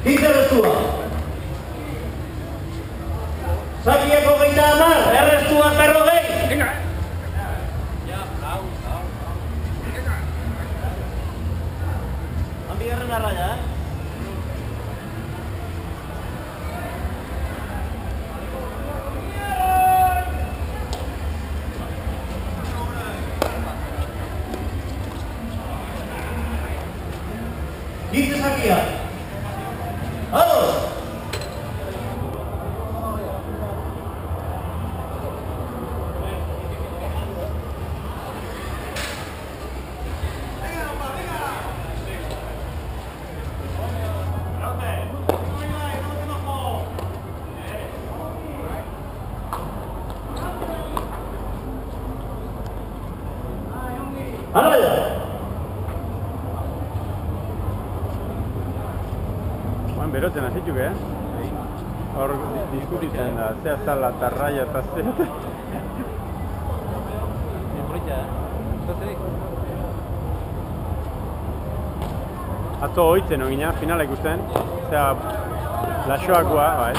Errestua. Zakiako 30, errestua 40. Bigarren arraia, Gite Zakia. Ados. Arraia. Juan berotzen hazituk, Hor diskutitzen da, zea zala eta raia eta zea. Atzo hoitzen ogina, finala ikusten. Zea, laxoakoa, bai.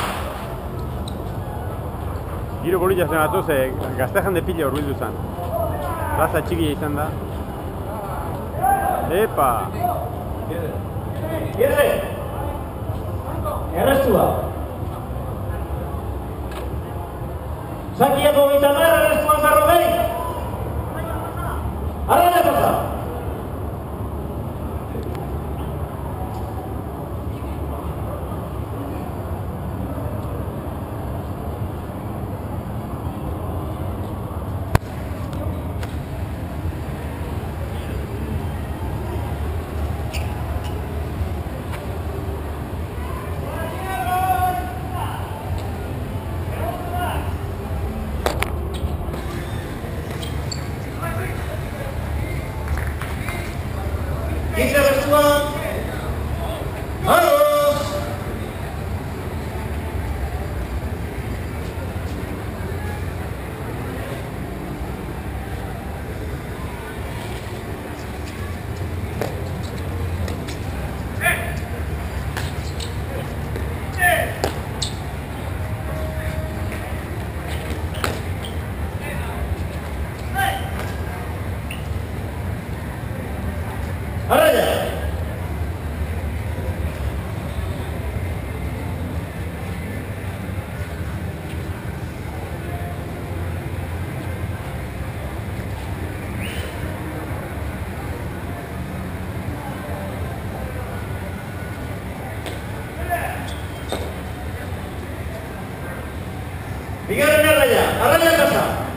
Giro polita zen atu, ze gazte jende pila horbildu zen. Plaza txikia izan da. Epa! Gire! Errestua. Zakiako 30, errestua 40. Arraia pasa. Gite Errestua. Ados. Arraia. Bigarren arraia, arraia pasa.